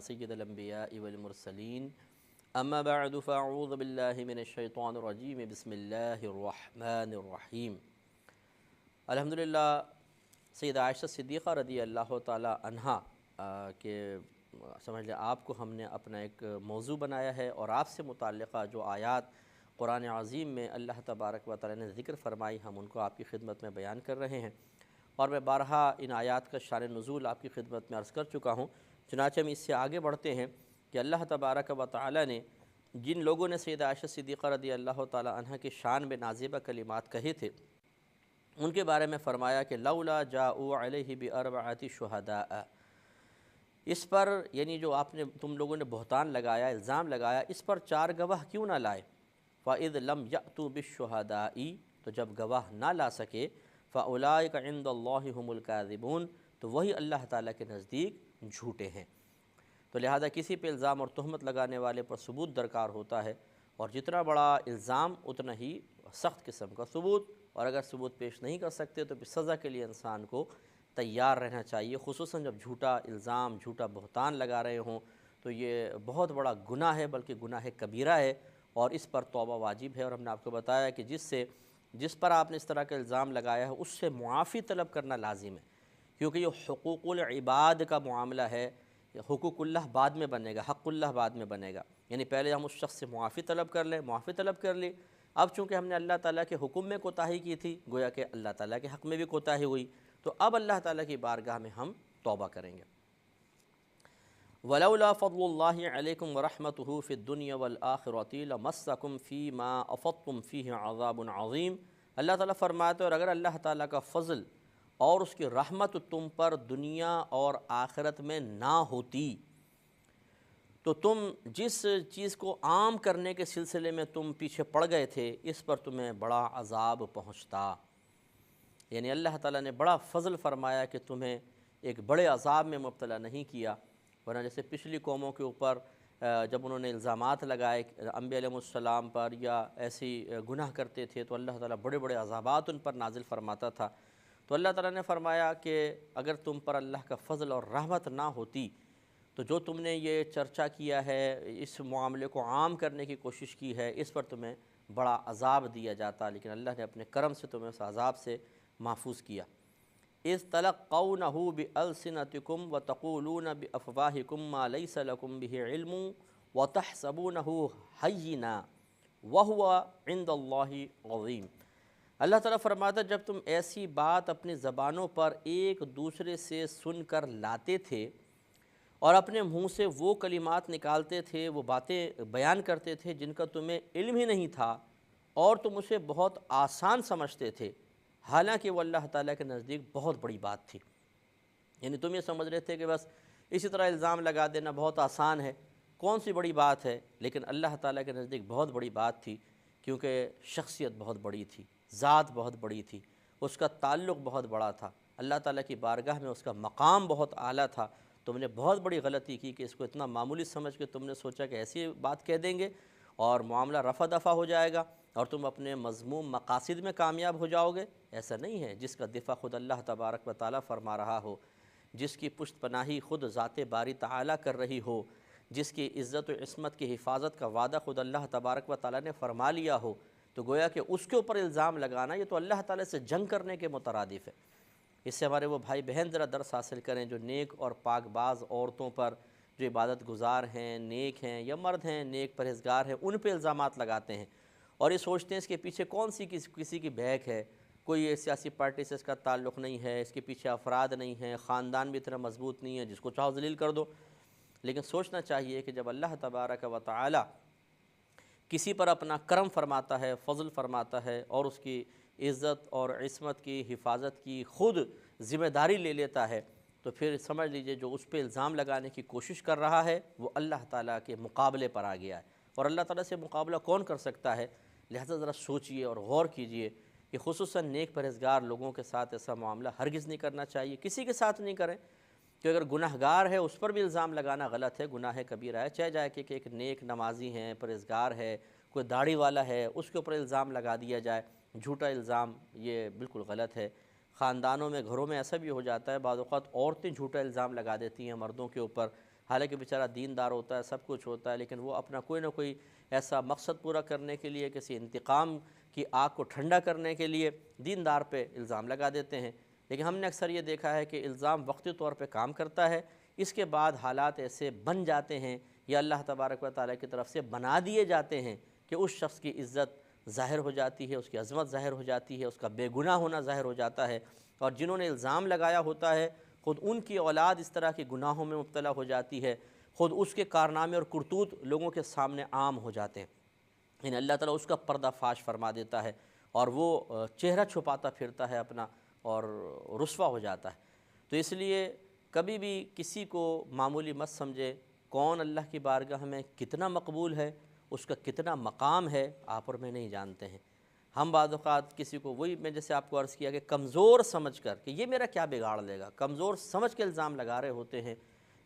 سید الانبیاء والمرسلین اما بعد فاعوذ باللہ من الشیطان الرجیم بسم اللہ الرحمن الرحیم۔ الحمدللہ سیدہ عائشہ صدیقہ رضی اللہ تعالی عنہا کہ سمجھ لیں آپ کو ہم نے اپنا ایک موضوع بنایا ہے اور آپ سے متعلقہ جو آیات قرآن عظیم میں اللہ تبارک و تعالی نے ذکر فرمائی ہم ان کو آپ کی خدمت میں بیان کر رہے ہیں، اور میں بارہا ان آیات کا شان نزول آپ کی خدمت میں عرض کر چکا ہوں۔ چنانچہ ہم اس سے آگے بڑھتے ہیں کہ اللہ تبارک و تعالی نے جن لوگوں نے سیدہ عائشہ صدیقہ رضی اللہ تعالی عنہ کے شان میں نازیبہ کلمات کہے تھے، ان کے بارے میں فرمایا کہ لولا جاءوا علیہ باربعۃ شہداء، اس پر یعنی جو آپ نے تم لوگوں نے بہتان لگایا، الزام لگایا، اس پر 4 گواہ کیوں نہ لائے؟ فَإِذْ لَمْ يَأْتُوا بِالشُّهَدَاءِ، تو جب گواہ نہ لا سکے، فَأُولَٰئِكَ عِندَ اللَّهِ هُمُ الْكَاذِبُونَ، تو وہی اللہ تعالیٰ کے نزدیک جھوٹے ہیں۔ تو لہذا کسی پہ الزام اور تہمت لگانے والے پر ثبوت درکار ہوتا ہے، اور جتنا بڑا الزام اتنا ہی سخت قسم کا ثبوت، اور اگر ثبوت پیش نہیں کر سکتے تو پھر سزا کے لیے انسان کو تیار رہنا چاہیے، خصوصاً جب جھوٹا الزام، جھوٹا بہتان لگا رہے ہوں تو یہ بہت بڑا گناہ ہے، بلکہ گناہ کبیرہ ہے، اور اس پر توبہ واجب ہے۔ اور ہم نے آپ کو بتایا کہ جس پر آپ نے اس طرح کا الزام لگایا ہے اس سے معافی طلب کرنا لازم ہے، کیونکہ یہ حقوق العباد کا معاملہ ہے۔ حقوق اللہ بعد میں بنے گا، حق اللہ بعد میں بنے گا، یعنی پہلے ہم اس شخص سے معافی طلب کر لیں، معافی طلب کر لی، اب چونکہ ہم نے اللہ تعالیٰ کے حکم میں کوتاہی کی تھی، گویا کہ اللہ تعالیٰ کے حق میں بھی کوتاہی ہوئی، تو اب اللہ تعالیٰ کی بارگاہ میں ہم توبہ کریں گے۔ وَلَوْلَا فَضْلُ اللَّهِ عَلَيْكُمْ وَرَحْمَتُهُ فِي الدُّنْيَا وَالْآخِرَةِ لَمَسَّكُمْ فِي مَا أَفَضْتُمْ فِيهِ عَذَابٌ عَظِيمٌ۔ اللہ تعالیٰ فرماتے ہیں اور اگر اللہ تعالیٰ کا فضل اور اس کی رحمت تم پر دنیا اور آخرت میں نہ ہوتی تو تم جس چیز کو عام کرنے کے سلسلے میں تم پیچھے پڑ گئے تھے اس پر تمہیں بڑا عذاب پہنچتا، یعنی اللہ تعالیٰ نے بڑا فضل فرمایا کہ تمہیں ایک بڑے عذاب میں مبتلا نہیں کیا، ورنہ جیسے پچھلی قوموں کے اوپر جب انہوں نے الزامات لگائے انبیاء علیہ السلام پر یا ایسی گناہ کرتے تھے تو اللہ تعالیٰ بڑے بڑے عذابات ان پر نازل فرماتا تھا۔ تو اللہ تعالیٰ نے فرمایا کہ اگر تم پر اللہ کا فضل اور رحمت نہ ہوتی تو جو تم نے یہ چرچا کیا ہے، اس معاملے کو عام کرنے کی کوشش کی ہے، اس پر تمہیں بڑا عذاب دیا جاتا، لیکن اللہ نے اپنے کرم سے تمہیں اس عذاب سے محفوظ کیا۔ اذ تلقونہ بألسنتکم وتقولون بافواہکم ما لیس لکم بہ علم وتحسبونہ ہینا وہو عند اللہ عظیم۔ اللہ تعالیٰ فرماتا جب تم ایسی بات اپنی زبانوں پر ایک دوسرے سے سن کر لاتے تھے اور اپنے منہ سے وہ کلمات نکالتے تھے، وہ باتیں بیان کرتے تھے جن کا تمہیں علم ہی نہیں تھا اور تم اسے بہت آسان سمجھتے تھے، حالانکہ وہ اللہ تعالیٰ کے نزدیک بہت بڑی بات تھی۔ یعنی تم یہ سمجھ رہے تھے کہ بس اسی طرح الزام لگا دینا بہت آسان ہے، کون سی بڑی بات ہے، لیکن اللہ تعالیٰ کے نزدیک بہت بڑی بات تھی، کیونکہ شخصیت بہت بڑی تھی، ذات بہت بڑی تھی، اس کا تعلق بہت بڑا تھا، اللہ تعالیٰ کی بارگاہ میں اس کا مقام بہت اعلیٰ تھا۔ تم نے بہت بڑی غلطی کی کہ اس کو اتنا معمولی سمجھ کے تم نے سوچا کہ ایسی بات کہہ دیں گے اور معاملہ رفع دفع ہو جائے گا اور تم اپنے مذموم مقاصد میں کامیاب ہو جاؤ گے۔ ایسا نہیں ہے، جس کا دفاع خود اللہ تبارک و تعالیٰ فرما رہا ہو، جس کی پشت پناہی خود ذات باری تعالیٰ کر رہی ہو، جس کی عزت و عصمت کی حفاظت کا وعدہ خود اللہ تبارک و تعالیٰ نے فرما لیا ہو، تو گویا کہ اس کے اوپر الزام لگانا یہ تو اللہ تعالیٰ سے جنگ کرنے کے مترادف ہے۔ اس سے ہمارے وہ بھائی بہن ذرا درس حاصل کریں جو نیک اور پاک باز عورتوں پر، جو عبادت گزار ہیں، نیک ہیں یا مرد ہیں، نیک پرہیزگار ہیں، ان پہ الزامات لگاتے ہیں اور یہ سوچتے ہیں اس کے پیچھے کون سی کسی کی بہک ہے، کوئی سیاسی پارٹی سے اس کا تعلق نہیں ہے، اس کے پیچھے افراد نہیں ہیں، خاندان بھی اتنا مضبوط نہیں ہے، جس کو چاہو ذلیل کر دو۔ لیکن سوچنا چاہیے کہ جب اللہ تبارک و تعالی کسی پر اپنا کرم فرماتا ہے، فضل فرماتا ہے اور اس کی عزت اور عصمت کی حفاظت کی خود ذمہ داری لے لیتا ہے، تو پھر سمجھ لیجئے جو اس پہ الزام لگانے کی کوشش کر رہا ہے وہ اللہ تعالیٰ کے مقابلے پر آ گیا ہے، اور اللہ تعالیٰ سے مقابلہ کون کر سکتا ہے؟ لہذا ذرا سوچئے اور غور کیجئے کہ خصوصاً نیک پرہیزگار لوگوں کے ساتھ ایسا معاملہ ہرگز نہیں کرنا چاہیے، کسی کے ساتھ نہیں کریں، کہ اگر گناہ گار ہے اس پر بھی الزام لگانا غلط ہے، گناہ کبیرہ ہے، چاہے جائے کہ ایک نیک نمازی ہیں، پرہیزگار ہے، کوئی داڑھی والا ہے، اس کے اوپر الزام لگا دیا جائے، جھوٹا الزام، یہ بالکل غلط ہے۔ خاندانوں میں، گھروں میں ایسا بھی ہو جاتا ہے، بعض اوقات عورتیں جھوٹا الزام لگا دیتی ہیں مردوں کے اوپر، حالانکہ بیچارہ دیندار ہوتا ہے، سب کچھ ہوتا ہے، لیکن وہ اپنا کوئی نہ کوئی ایسا مقصد پورا کرنے کے لیے، کسی انتقام کی آگ کو ٹھنڈا کرنے کے لیے دیندار پہ الزام لگا دیتے ہیں۔ لیکن ہم نے اکثر یہ دیکھا ہے کہ الزام وقتی طور پہ کام کرتا ہے، اس کے بعد حالات ایسے بن جاتے ہیں یا اللہ تبارک و تعالیٰ کی طرف سے بنا دیے جاتے ہیں کہ اس شخص کی عزت ظاہر ہو جاتی ہے، اس کی عظمت ظاہر ہو جاتی ہے، اس کا بے گناہ ہونا ظاہر ہو جاتا ہے، اور جنہوں نے الزام لگایا ہوتا ہے خود ان کی اولاد اس طرح کے گناہوں میں مبتلا ہو جاتی ہے، خود اس کے کارنامے اور کرتوت لوگوں کے سامنے عام ہو جاتے ہیں، یعنی اللہ تعالیٰ اس کا پردہ فاش فرما دیتا ہے اور وہ چہرہ چھپاتا پھرتا ہے اپنا اور رسوا ہو جاتا ہے۔ تو اس لیے کبھی بھی کسی کو معمولی مت سمجھے، کون اللہ کی بارگاہ میں کتنا مقبول ہے، اس کا کتنا مقام ہے، آپ اور میں نہیں جانتے ہیں۔ ہم بعض اوقات کسی کو، وہی میں جیسے آپ کو عرض کیا کہ کمزور سمجھ کر کہ یہ میرا کیا بگاڑ لے گا، کمزور سمجھ کے الزام لگا رہے ہوتے ہیں،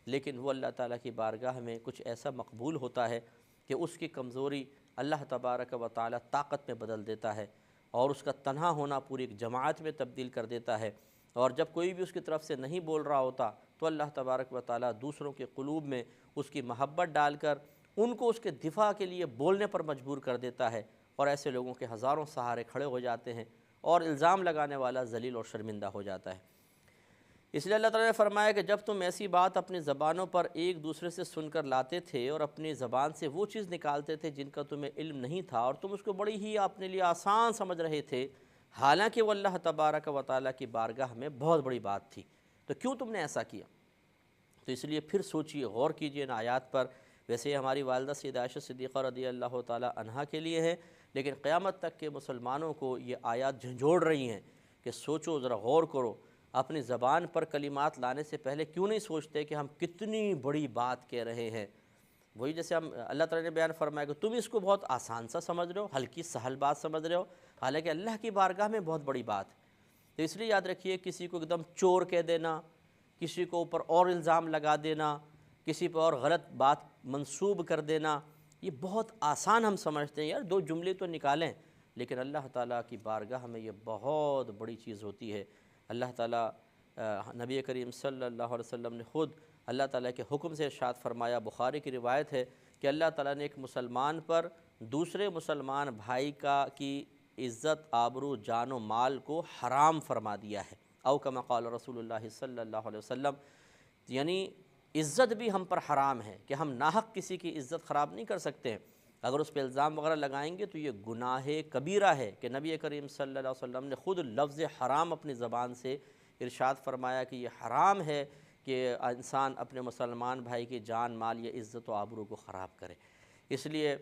لیکن وہ اللہ تعالیٰ کی بارگاہ میں کچھ ایسا مقبول ہوتا ہے کہ اس کی کمزوری اللہ تبارک و تعالیٰ طاقت میں بدل دیتا ہے، اور اس کا تنہا ہونا پوری ایک جماعت میں تبدیل کر دیتا ہے، اور جب کوئی بھی اس کی طرف سے نہیں بول رہا ہوتا تو اللہ تبارک و تعالیٰ دوسروں کے قلوب میں اس کی محبت ڈال کر ان کو اس کے دفاع کے لیے بولنے پر مجبور کر دیتا ہے، اور ایسے لوگوں کے ہزاروں سہارے کھڑے ہو جاتے ہیں اور الزام لگانے والا ذلیل اور شرمندہ ہو جاتا ہے۔ اس لیے اللہ تعالیٰ نے فرمایا کہ جب تم ایسی بات اپنی زبانوں پر ایک دوسرے سے سن کر لاتے تھے اور اپنی زبان سے وہ چیز نکالتے تھے جن کا تمہیں علم نہیں تھا، اور تم اس کو بڑی ہی اپنے لیے آسان سمجھ رہے تھے، حالانکہ وہ اللہ تبارک و تعالیٰ کی بارگاہ میں بہت بڑی بات تھی، تو کیوں تم نے ایسا کیا؟ تو اس لیے پھر سوچئے، غور کیجئے ان آیات پر۔ ویسے یہ ہماری والدہ سیدہ عائشہ صدیقہ رضی اللہ تعالیٰ عنہا کے لیے ہے، لیکن قیامت تک کے مسلمانوں کو یہ آیات جھنجھوڑ رہی ہیں کہ سوچو، ذرا غور کرو، اپنی زبان پر کلمات لانے سے پہلے کیوں نہیں سوچتے کہ ہم کتنی بڑی بات کہہ رہے ہیں۔ وہی جیسے ہم اللہ تعالیٰ نے بیان فرمایا کہ تم اس کو بہت آسان سا سمجھ رہے ہو، ہلکی سہل بات سمجھ رہے ہو، حالانکہ اللہ کی بارگاہ میں بہت بڑی بات ہے۔ تو اس لیے یاد رکھیے، کسی کو ایک دم چور کہہ دینا، کسی کو اوپر اور الزام لگا دینا، کسی پر اور غلط بات منسوب کر دینا، یہ بہت آسان ہم سمجھتے ہیں، یار دو جملے تو نکالیں، لیکن اللہ تعالیٰ کی بارگاہ میں یہ بہت بڑی چیز ہوتی ہے۔ اللہ تعالیٰ، نبی کریم صلی اللہ علیہ وسلم نے خود اللہ تعالیٰ کے حکم سے ارشاد فرمایا، بخاری کی روایت ہے کہ اللہ تعالیٰ نے ایک مسلمان پر دوسرے مسلمان بھائی کی عزت، آبرو، جان و مال کو حرام فرما دیا ہے، او کما قال رسول اللہ صلی اللہ علیہ وسلم، یعنی عزت بھی ہم پر حرام ہے کہ ہم ناحق کسی کی عزت خراب نہیں کر سکتے ہیں۔ اگر اس پہ الزام وغیرہ لگائیں گے تو یہ گناہ کبیرہ ہے کہ نبی کریم صلی اللہ علیہ وسلم نے خود لفظ حرام اپنی زبان سے ارشاد فرمایا کہ یہ حرام ہے کہ انسان اپنے مسلمان بھائی کی جان، مال یا عزت و آبرو کو خراب کرے۔ اس لیے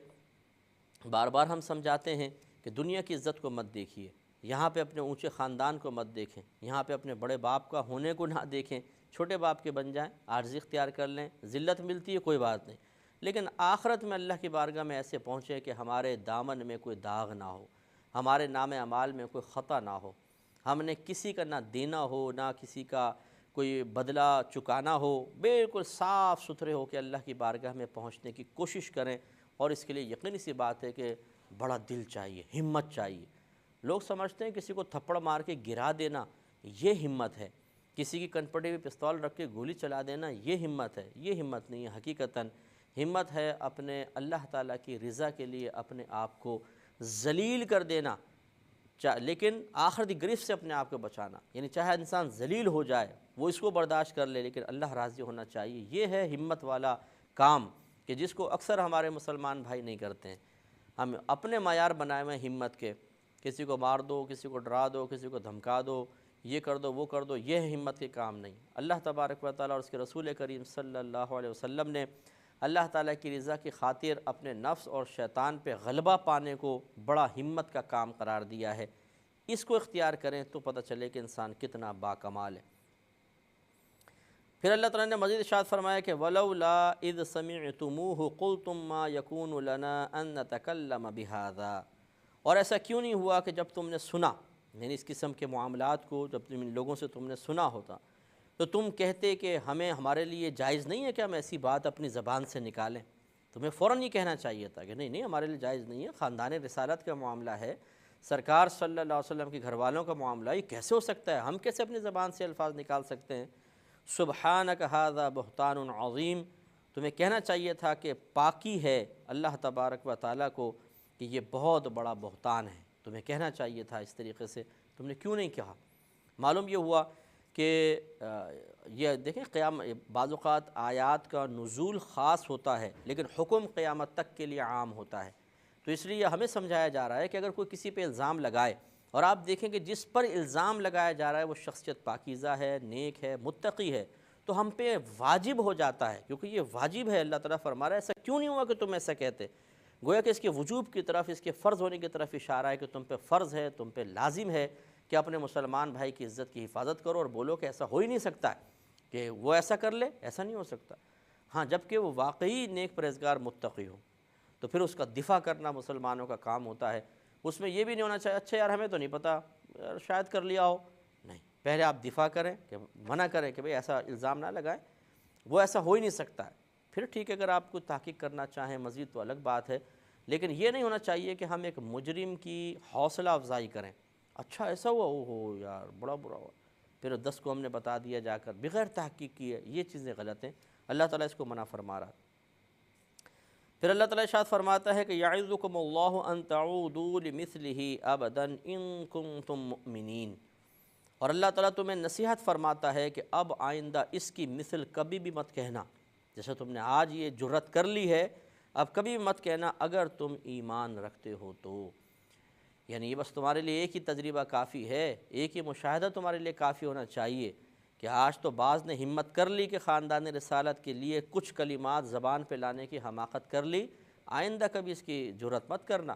بار بار ہم سمجھاتے ہیں کہ دنیا کی عزت کو مت دیکھیے، یہاں پہ اپنے اونچے خاندان کو مت دیکھیں، یہاں پہ اپنے بڑے باپ کا ہونے کو نہ دیکھیں، چھوٹے باپ کے بن جائیں، عاجزی اختیار کر لیں، ذلت ملتی ہے کوئی بات نہیں، لیکن آخرت میں اللہ کی بارگاہ میں ایسے پہنچے کہ ہمارے دامن میں کوئی داغ نہ ہو، ہمارے نام اعمال میں کوئی خطا نہ ہو، ہم نے کسی کا نہ دینا ہو، نہ کسی کا کوئی بدلہ چکانا ہو، بالکل صاف ستھرے ہو کے اللہ کی بارگاہ میں پہنچنے کی کوشش کریں۔ اور اس کے لیے یقینی سی بات ہے کہ بڑا دل چاہیے، ہمت چاہیے۔ لوگ سمجھتے ہیں کسی کو تھپڑ مار کے گرا دینا یہ ہمت ہے، کسی کی کنپٹی پہ پستول رکھ کے گولی چلا دینا یہ ہمت ہے، یہ ہمت نہیں ہے۔ حقیقتاً ہمت ہے اپنے اللہ تعالیٰ کی رضا کے لیے اپنے آپ کو ذلیل کر دینا، لیکن آخرتی گرفت سے اپنے آپ کو بچانا، یعنی چاہے انسان ذلیل ہو جائے وہ اس کو برداشت کر لے، لیکن اللہ راضی ہونا چاہیے۔ یہ ہے ہمت والا کام کہ جس کو اکثر ہمارے مسلمان بھائی نہیں کرتے ہیں۔ ہم اپنے معیار بنائے ہوئے ہمت کے، کسی کو مار دو، کسی کو ڈرا دو، کسی کو دھمکا دو، یہ کر دو وہ کر دو، یہ ہمت کے کام نہیں۔ اللہ تبارک و تعالیٰ اور اس کے رسول کریم صلی اللہ علیہ وسلم نے اللہ تعالیٰ کی رضا کی خاطر اپنے نفس اور شیطان پہ غلبہ پانے کو بڑا ہمت کا کام قرار دیا ہے۔ اس کو اختیار کریں تو پتہ چلے کہ انسان کتنا باکمال ہے۔ پھر اللہ تعالیٰ نے مزید ارشاد فرمایا کہ وَلَوْلَا إِذْ سَمِعْتُمُوهُ قُلْتُمْ مَا يَكُونُ لَنَا أَن نَّتَكَلَّمَ بِهَذَا، اور ایسا کیوں نہیں ہوا کہ جب تم نے سنا، یعنی اس قسم کے معاملات کو جب تم ان لوگوں سے تم نے سنا ہوتا تو تم کہتے کہ ہمارے لیے جائز نہیں ہے کہ ہم ایسی بات اپنی زبان سے نکالیں۔ تمہیں فوراً یہ کہنا چاہیے تھا کہ نہیں ہمارے لیے جائز نہیں ہے، خاندان رسالت کا معاملہ ہے، سرکار صلی اللہ علیہ وسلم کے گھر والوں کا معاملہ، یہ کیسے ہو سکتا ہے، ہم کیسے اپنی زبان سے الفاظ نکال سکتے ہیں؟ سبحانک ھذا بہتان عظیم، تمہیں کہنا چاہیے تھا کہ پاکی ہے اللہ تبارک و تعالیٰ کو کہ یہ بہت بڑا بہتان ہے، تمہیں کہنا چاہیے تھا اس طریقے سے، تم نے کیوں نہیں کہا؟ معلوم یہ ہوا کہ یہ دیکھیں بعض اوقات آیات کا نزول خاص ہوتا ہے لیکن حکم قیامت تک کے لیے عام ہوتا ہے، تو اس لیے ہمیں سمجھایا جا رہا ہے کہ اگر کوئی کسی پہ الزام لگائے اور آپ دیکھیں کہ جس پر الزام لگایا جا رہا ہے وہ شخصیت پاکیزہ ہے، نیک ہے، متقی ہے، تو ہم پہ واجب ہو جاتا ہے، کیونکہ یہ واجب ہے۔ اللہ تعالیٰ فرما رہا ہے ایسا کیوں نہیں ہوا کہ تم ایسا کہتے، گویا کہ اس کے وجوب کی طرف، اس کے فرض ہونے کی طرف اشارہ ہے کہ تم پہ فرض ہے، تم پہ لازم ہے کہ اپنے مسلمان بھائی کی عزت کی حفاظت کرو، اور بولو کہ ایسا ہو ہی نہیں سکتا ہے کہ وہ ایسا کر لے، ایسا نہیں ہو سکتا۔ ہاں جبکہ وہ واقعی نیک پرہیزگار متقی ہو تو پھر اس کا دفاع کرنا مسلمانوں کا کام ہوتا ہے، اس میں یہ بھی نہیں ہونا چاہیے اچھا یار ہمیں تو نہیں پتہ، یار شاید کر لیا ہو، نہیں، پہلے آپ دفاع کریں کہ منع کریں کہ بھئی ایسا الزام نہ لگائیں، وہ ایسا ہو ہی نہیں سکتا ہے۔ پھر ٹھیک ہے اگر آپ کو تحقیق کرنا چاہیں مزید تو الگ بات ہے، لیکن یہ نہیں ہونا چاہیے کہ ہم ایک مجرم کی حوصلہ افزائی کریں، اچھا ایسا ہوا، اوہو یار بڑا برا ہوا، پھر 10 کو ہم نے بتا دیا جا کر بغیر تحقیق کیے، یہ چیزیں غلط ہیں، اللہ تعالیٰ اس کو منع فرما رہا ہے۔ پھر اللہ تعالیٰ ارشاد فرماتا ہے کہ یعظکم اللہ ان تعودوا لمثلہ ابدا ان کنتم مؤمنین، اور اللہ تعالیٰ تمہیں نصیحت فرماتا ہے کہ اب آئندہ اس کی مثل کبھی بھی مت کہنا، جیسے تم نے آج یہ جرت کر لی ہے اب کبھی بھی مت کہنا اگر تم ایمان رکھتے ہو تو، یعنی یہ بس تمہارے لیے ایک ہی تجربہ کافی ہے، ایک ہی مشاہدہ تمہارے لیے کافی ہونا چاہیے کہ آج تو بعض نے ہمت کر لی کہ خاندان رسالت کے لیے کچھ کلمات زبان پہ لانے کی حماقت کر لی، آئندہ کبھی اس کی جرت مت کرنا۔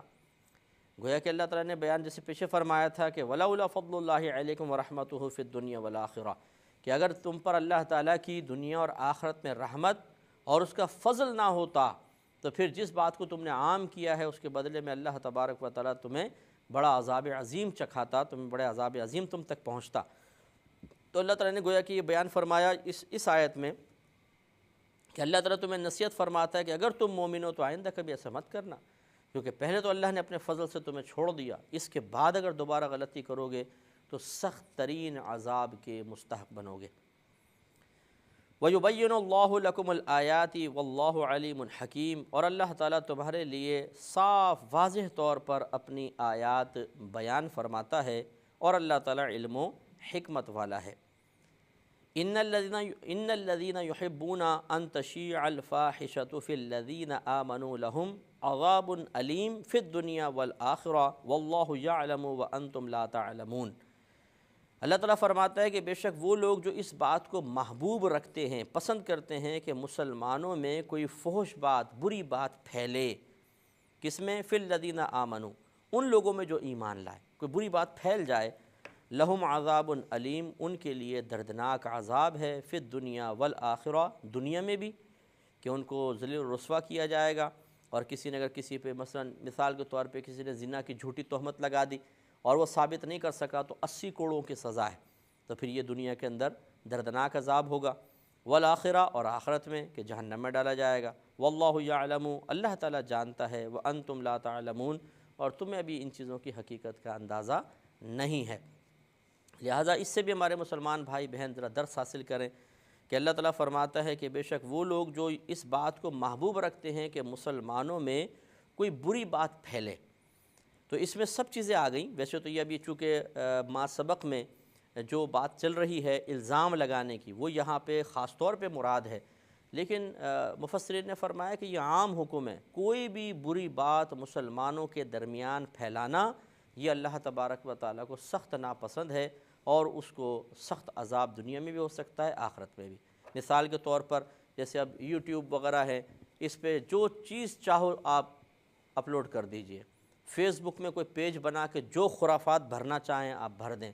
گویا کہ اللہ تعالیٰ نے بیان جیسے پیچھے فرمایا تھا کہ وَلَوْلَا فَضْلُ اللَّهِ عَلَيْكُمْ وَرَحْمَتُهُ فِي الدُّنْيَا وَالْآخِرَةِ، کہ اگر تم پر اللہ تعالیٰ کی دنیا اور آخرت میں رحمت اور اس کا فضل نہ ہوتا تو پھر جس بات کو تم نے عام کیا ہے اس کے بدلے میں اللہ تبارک و تعالیٰ تمہیں بڑا عذاب عظیم چکھاتا، تمہیں بڑے عذاب عظیم تم تک پہنچتا۔ تو اللہ تعالیٰ نے گویا کہ یہ بیان فرمایا اس آیت میں کہ اللہ تعالیٰ تمہیں نصیحت فرماتا ہے کہ اگر تم مومن ہو تو آئندہ کبھی ایسا مت کرنا، کیونکہ پہلے تو اللہ نے اپنے فضل سے تمہیں چھوڑ دیا، اس کے بعد اگر دوبارہ غلطی کرو گے تو سخت ترین عذاب کے مستحق بنو گے۔ وَيُبَيِّنُ اللَّهُ لَكُمُ الْآيَاتِ وَاللَّهُ عَلِيمٌ حَكِيمٌ، اور اللہ تعالیٰ تمہارے لیے صاف واضح طور پر اپنی آیات بیان فرماتا ہے اور اللہ تعالیٰ علم و حکمت والا ہے۔ ان الذين يحبون ان تشيع الفاحشة في الذين آمنوا لهم عذاب أليم في الدنيا والآخرة والله يعلم وأنتم لا تعلمون، اللہ تعالیٰ فرماتا ہے کہ بے شک وہ لوگ جو اس بات کو محبوب رکھتے ہیں، پسند کرتے ہیں کہ مسلمانوں میں کوئی فحش بات، بری بات پھیلے، کس میں؟ فی الذین آمنوا، ان لوگوں میں جو ایمان لائے، کوئی بری بات پھیل جائے، لہم عذاب علیم، ان کے لیے دردناک عذاب ہے، فی الدنیا والآخرہ، دنیا میں بھی کہ ان کو ذلیل و رسوا کیا جائے گا، اور کسی نے اگر کسی پہ مثال کے طور پہ کسی نے زنا کی جھوٹی تہمت لگا دی اور وہ ثابت نہیں کر سکا تو 80 کوڑوں کی سزا ہے، تو پھر یہ دنیا کے اندر دردناک عذاب ہوگا، والآخرہ، اور آخرت میں کہ جہنم میں ڈالا جائے گا، واللہ یعلم، اللہ تعالیٰ جانتا ہے، وانتم لا تعلمون، اور تمہیں ابھی ان چیزوں کی حقیقت کا اندازہ نہیں ہے۔ لہٰذا اس سے بھی ہمارے مسلمان بھائی بہن ذرا درس حاصل کریں کہ اللہ تعالیٰ فرماتا ہے کہ بے شک وہ لوگ جو اس بات کو محبوب رکھتے ہیں کہ مسلمانوں میں کوئی بری بات پھیلے، تو اس میں سب چیزیں آ گئیں، ویسے تو یہ ابھی چونکہ ما سبق میں جو بات چل رہی ہے الزام لگانے کی وہ یہاں پہ خاص طور پہ مراد ہے، لیکن مفسرین نے فرمایا کہ یہ عام حکم ہے، کوئی بھی بری بات مسلمانوں کے درمیان پھیلانا یہ اللہ تبارک و تعالیٰ کو سخت ناپسند ہے، اور اس کو سخت عذاب دنیا میں بھی ہو سکتا ہے آخرت میں بھی۔ مثال کے طور پر جیسے اب یوٹیوب وغیرہ ہے، اس پہ جو چیز چاہو آپ اپلوڈ کر دیجئے، فیس بک میں کوئی پیج بنا کے جو خرافات بھرنا چاہیں آپ بھر دیں،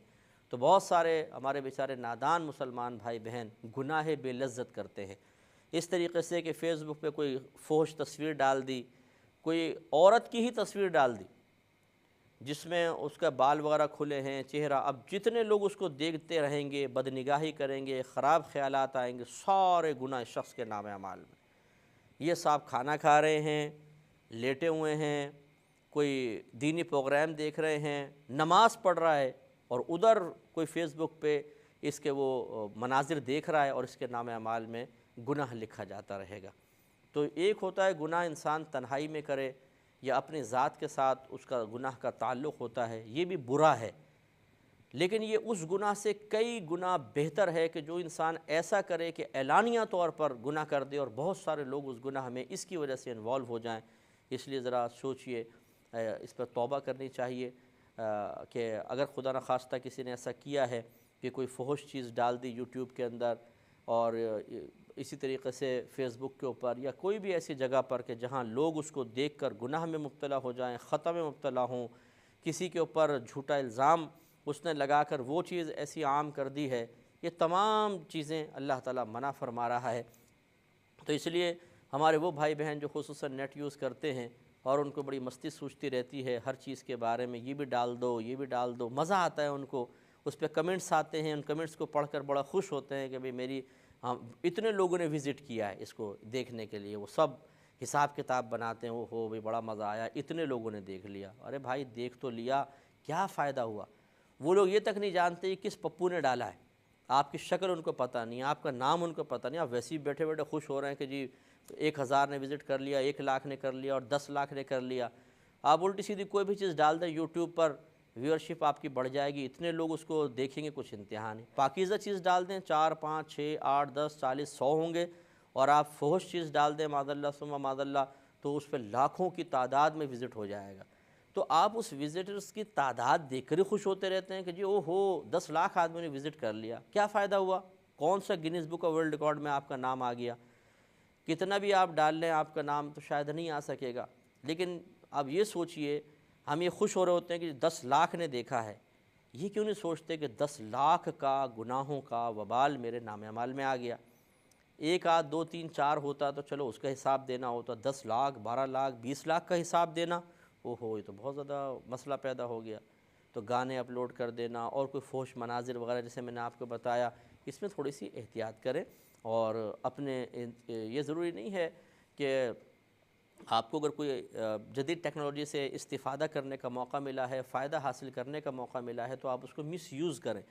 تو بہت سارے ہمارے بیچارے نادان مسلمان بھائی بہن گناہ بے لذت کرتے ہیں، اس طریقے سے کہ فیس بک پہ کوئی فحش تصویر ڈال دی، کوئی عورت کی ہی تصویر ڈال دی جس میں اس کا بال وغیرہ کھلے ہیں، چہرہ، اب جتنے لوگ اس کو دیکھتے رہیں گے، بدنگاہی کریں گے، خراب خیالات آئیں گے، سارے گناہ شخص کے نام اعمال میں۔ یہ صاحب کھانا کھا رہے ہیں، لیٹے ہوئے ہیں، کوئی دینی پروگرام دیکھ رہے ہیں، نماز پڑھ رہا ہے، اور ادھر کوئی فیس بک پہ اس کے وہ مناظر دیکھ رہا ہے اور اس کے نام اعمال میں گناہ لکھا جاتا رہے گا۔ تو ایک ہوتا ہے گناہ انسان تنہائی میں کرے یا اپنی ذات کے ساتھ اس کا گناہ کا تعلق ہوتا ہے، یہ بھی برا ہے، لیکن یہ اس گناہ سے کئی گنا بہتر ہے کہ جو انسان ایسا کرے کہ اعلانیہ طور پر گناہ کر دے اور بہت سارے لوگ اس گناہ میں اس کی وجہ سے انوالو ہو جائیں۔ اس لیے ذرا سوچئے، اس پر توبہ کرنی چاہیے کہ اگر خدا نخواستہ کسی نے ایسا کیا ہے کہ کوئی فحش چیز ڈال دی یوٹیوب کے اندر، اور اسی طریقے سے فیس بک کے اوپر یا کوئی بھی ایسی جگہ پر کہ جہاں لوگ اس کو دیکھ کر گناہ میں مبتلا ہو جائیں، خطا میں مبتلا ہوں، کسی کے اوپر جھوٹا الزام اس نے لگا کر وہ چیز ایسی عام کر دی ہے، یہ تمام چیزیں اللہ تعالیٰ منع فرما رہا ہے۔ تو اس لیے ہمارے وہ بھائی بہن جو خصوصاً نیٹ یوز کرتے ہیں اور ان کو بڑی مستی سوچتی رہتی ہے ہر چیز کے بارے میں، یہ بھی ڈال دو، یہ بھی ڈال دو، مزہ آتا ہے ان کو، اس پہ کمنٹس آتے ہیں، ان کمنٹس کو پڑھ کر بڑا خوش ہوتے ہیں کہ بھئی میری اتنے لوگوں نے وزٹ کیا ہے اس کو دیکھنے کے لیے، وہ سب حساب کتاب بناتے ہیں، وہ ہو بھئی بڑا مزہ آیا، اتنے لوگوں نے دیکھ لیا۔ ارے بھائی دیکھ تو لیا، کیا فائدہ ہوا؟ وہ لوگ یہ تک نہیں جانتے کس پپو نے ڈالا ہے، آپ کی شکل ان کو پتہ نہیں، آپ کا نام ان کو پتہ نہیں، آپ ویسے ہی بیٹھے بیٹھے خوش ہو رہے ہیں کہ جی 1000 نے وزٹ کر لیا، 1,00,000 نے کر لیا اور 10,00,000 نے کر لیا۔ آپ الٹی سیدھی کوئی بھی چیز ڈال دیں یوٹیوب پر، ویورشپ آپ کی بڑھ جائے گی، اتنے لوگ اس کو دیکھیں گے، کچھ انتہا نہیں۔ پاکیزہ چیز ڈال دیں، 4 5 6 8 10 40 100 ہوں گے، اور آپ فحش چیز ڈال دیں معاذ اللہ ثم معاذ اللہ، تو اس پہ لاکھوں کی تعداد میں وزٹ ہو جائے گا۔ تو آپ اس وزٹرز کی تعداد دیکھ کر ہی خوش ہوتے رہتے ہیں کہ جی او ہو 10,00,000 آدمی نے وزٹ کر لیا، کیا فائدہ ہوا؟ کون سا gains book of world record میں آپ کا نام آ گیا؟ کتنا بھی آپ ڈال لیں آپ کا نام تو شاید نہیں آ سکے گا۔ لیکن اب یہ سوچئے، ہم یہ خوش ہو رہے ہوتے ہیں کہ 10,00,000 نے دیکھا ہے، یہ کیوں نہیں سوچتے کہ 10,00,000 کا گناہوں کا وبال میرے نام اعمال میں آ گیا؟ 1 آدھ 2 3 4 ہوتا تو چلو اس کا حساب دینا ہوتا، 10,00,000 12,00,000 20,00,000 کا حساب دینا، اوہو یہ تو بہت زیادہ مسئلہ پیدا ہو گیا۔ تو گانے اپلوڈ کر دینا اور کوئی فحش مناظر وغیرہ جیسے میں نے آپ کو بتایا، اس میں تھوڑی سی احتیاط کریں، اور اپنے یہ ضروری نہیں ہے کہ آپ کو اگر کوئی جدید ٹیکنالوجی سے استفادہ کرنے کا موقع ملا ہے، فائدہ حاصل کرنے کا موقع ملا ہے، تو آپ اس کو مس یوز کریں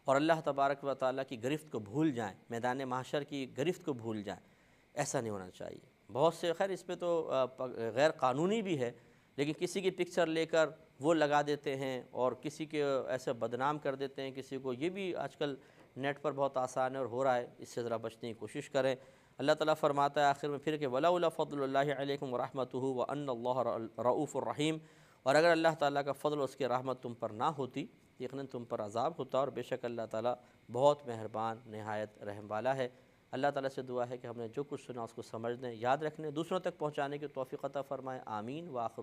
اور اللہ تبارک و تعالیٰ کی گرفت کو بھول جائیں، میدان محشر کی گرفت کو بھول جائیں۔ ایسا نہیں ہونا چاہیے۔ بہت سے خیر اس پہ تو غیر قانونی بھی ہے، لیکن کسی کی پکچر لے کر وہ لگا دیتے ہیں اور کسی کے ایسے بدنام کر دیتے ہیں کسی کو، یہ بھی آج کل نیٹ پر بہت آسان ہے اور ہو رہا ہے، اس سے ذرا بچنے کی کوشش کریں۔ اللہ تعالیٰ فرماتا ہے آخر میں پھر کہ وَلَوْلَا فَضْلُ اللَّهِ عَلَيْكُمْ وَرَحْمَتُهُ وَأَنَّ اللَّهَ رَءُوفٌ رَحِيمٌ، اور اگر اللہ تعالیٰ کا فضل اور اس کی رحمت تم پر نہ ہوتی، یقیناً تم پر عذاب ہوتا، اور بے شک اللہ تعالیٰ بہت مہربان نہایت رحم والا ہے۔ اللہ تعالیٰ سے دعا ہے کہ ہم نے جو کچھ سنا اس کو سمجھنے، یاد رکھنے، دوسروں تک پہنچانے کی توفیق عطا فرمائے، آمین۔ وآخر